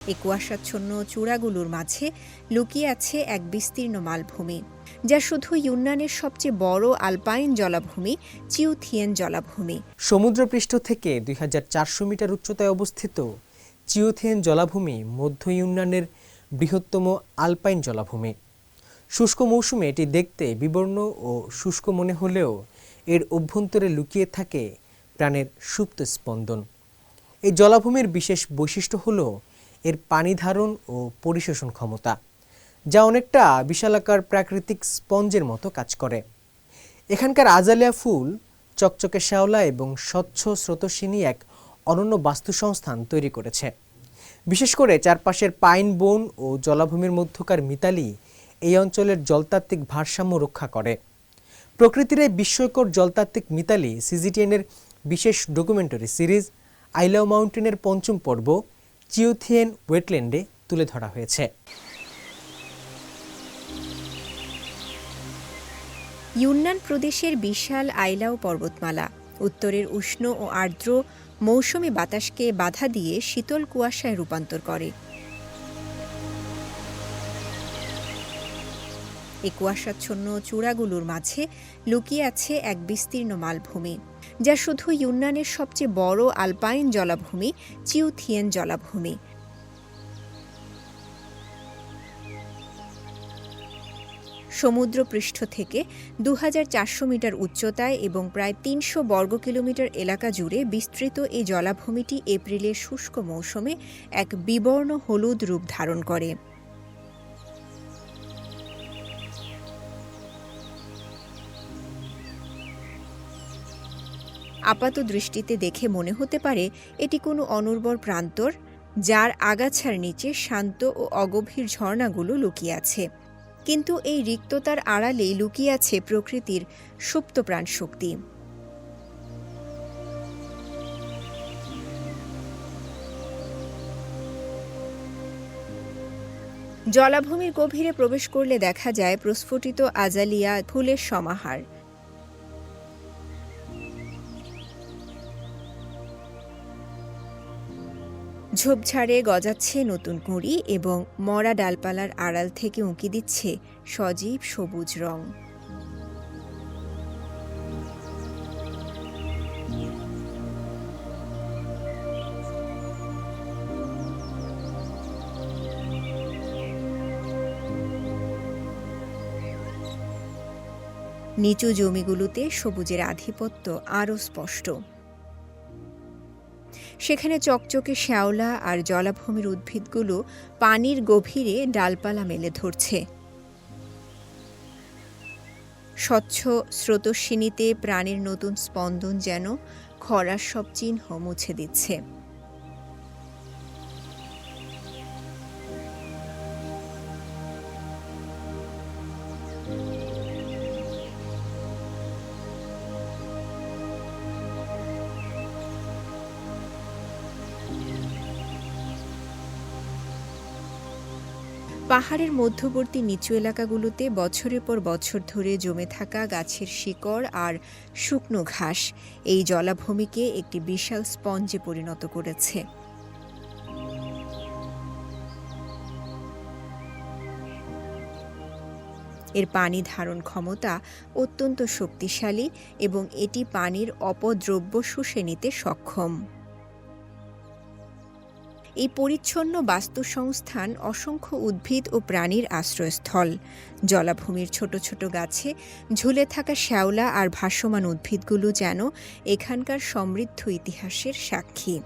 এই কুয়াশাচ্ছন্ন চূড়াগুলোর মাঝে লুকিয়ে আছে এক বিস্তীর্ণ মালভূমি, যা শুধু ইউনানের সবচেয়ে বড় আলপাইন জলাভূমি চিউথিয়েন জলাভূমি। সমুদ্রপৃষ্ঠ থেকে ২৪০০ মিটার উচ্চতায় অবস্থিত চিউথিয়েন জলাভূমি মধ্য ইউনানের বৃহত্তম আলপাইন জলাভূমি। শুষ্ক মৌসুমে এটি দেখতে বিবর্ণ ও শুষ্ক মনে হলেও এর অভ্যন্তরে লুকিয়ে থাকে প্রাণের সুপ্ত স্পন্দন। এই জলাভূমির বিশেষ বৈশিষ্ট্য হল এর পানি ধারণ ও পরিশোষণ ক্ষমতা, যা অনেকটা বিশালাকার প্রাকৃতিক স্পঞ্জের মতো কাজ করে। এখানকার আজালিয়া ফুল, চকচকে শ্যাওলা এবং স্বচ্ছ স্রোতস্বিনী এক অনন্য বাস্তুসংস্থান তৈরি করেছে। বিশেষ করে চারপাশের পাইন বন ও জলাভূমির মধ্যকার মিতালি এই অঞ্চলের জলতাত্ত্বিক ভারসাম্য রক্ষা করে। প্রকৃতির এই বিস্ময়কর জলতাত্ত্বিক মিতালি সিজিটিএনের বিশেষ ডকুমেন্টারি সিরিজ আই লাভ মাউন্টেনের ৫ম পর্ব চিউথিয়েন ওয়েটল্যান্ডে তুলে ধরা হয়েছে। ইউনান প্রদেশের বিশাল আইলাও পর্বতমালা উত্তরের উষ্ণ ও আর্দ্র মৌসুমী বাতাসকে বাধা দিয়ে শীতল কুয়াশায় রূপান্তর করে। এই কুয়াশাচ্ছন্ন চূড়াগুলোর মাঝে লুকিয়ে আছে এক বিস্তীর্ণ মালভূমি, যা শুধু ইউনানের সবচেয়ে বড় আলপাইন জলাভূমি চিউথিয়েন জলাভূমি। সমুদ্রপৃষ্ঠ থেকে ২৪০০ মিটার উচ্চতায় এবং প্রায় ৩০০ বর্গ কিলোমিটার এলাকা জুড়ে বিস্তৃত এই জলাভূমিটি এপ্রিলের শুষ্ক মৌসুমে এক বিবর্ণ হলুদ রূপ ধারণ করে। আপাত দৃষ্টিতে দেখে মনে হতে পারে এটি কোনো অনুর্বর প্রান্তর, যার আগাছার নিচে শান্ত ও অগভীর ঝর্ণাগুলো লুকিয়ে আছে। কিন্তু এই রিক্ততার আড়ালেই লুকিয়ে আছে প্রকৃতির সুপ্ত প্রাণশক্তি। জলাভূমির গভীরে প্রবেশ করলে দেখা যায় প্রস্ফুটিত আজালিয়া ফুলের সমাহার। ঝোপঝাড়ে গজাচ্ছে নতুন কুঁড়ি এবং মরা ডালপালার আড়াল থেকে উঁকি দিচ্ছে সজীব সবুজ রং। নিচু জমিগুলোতে সবুজের আধিপত্য আরও স্পষ্ট। সেখানে চকচকে শ্যাওলা আর জলাভূমির উদ্ভিদগুলো পানির গভীরে ডালপালা মেলে ধরছে। স্বচ্ছ স্রোতস্বিনীতে প্রাণের নতুন স্পন্দন যেন খরার সব চিহ্ন মুছে দিচ্ছে। পাহাড়ের মধ্যবর্তী নিচু এলাকাগুলোতে বছরের পর বছর ধরে জমে থাকা গাছের শিকড় আর শুকনো ঘাস এই জলাভূমিকে একটি বিশাল স্পঞ্জে পরিণত করেছে। এর পানি ধারণ ক্ষমতা অত্যন্ত শক্তিশালী এবং এটি পানির অপদ্রব্য শুষে নিতে সক্ষম। এই পরিচ্ছন্ন বাস্তুসংস্থান অসংখ্য উদ্ভিদ ও প্রাণীর আশ্রয়স্থল। জলাভূমির ছোট ছোট গাছে ঝুলে থাকা শ্যাওলা আর ভাসমান উদ্ভিদগুলো যেন এখানকার সমৃদ্ধ ইতিহাসের সাক্ষী।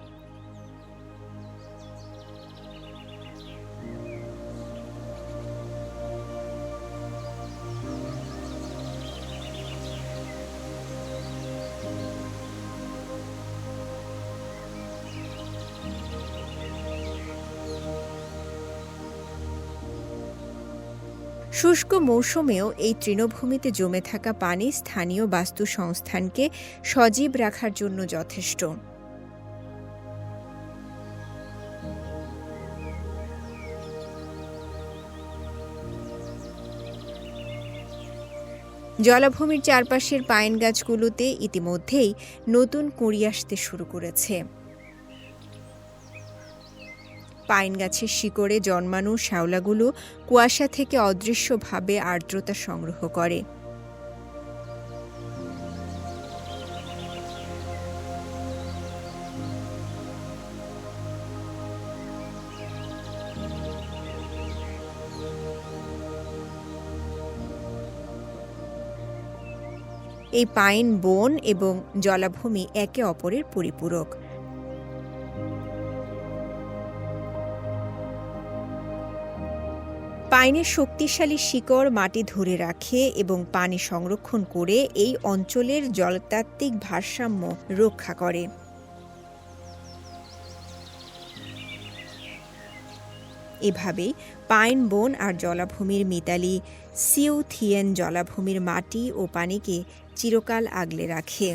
শুষ্ক মৌসুমেও এই তৃণভূমিতে জমে থাকা পানি স্থানীয় বাস্তুসংস্থানকে সজীব রাখার জন্য যথেষ্ট। জলাভূমির চারপাশের পাইন গাছগুলোতে ইতিমধ্যেই নতুন কুঁড়ি আসতে শুরু করেছে। পাইন গাছের শিকড়ে জন্মানো শ্যাওলাগুলো কুয়াশা থেকে অদৃশ্যভাবে আর্দ্রতা সংগ্রহ করে। এই পাইন বন এবং জলাভূমি একে অপরের পরিপূরক। পাইনের শক্তিশালী শিকড় মাটি ধরে রাখে এবং পানি সংরক্ষণ করে এই অঞ্চলের জলতাত্ত্বিক ভারসাম্য রক্ষা করে। এভাবেই পাইন বন আর জলাভূমির মিতালি সিউথিয়েন জলাভূমির মাটি ও পানিকে চিরকাল আগলে রাখে।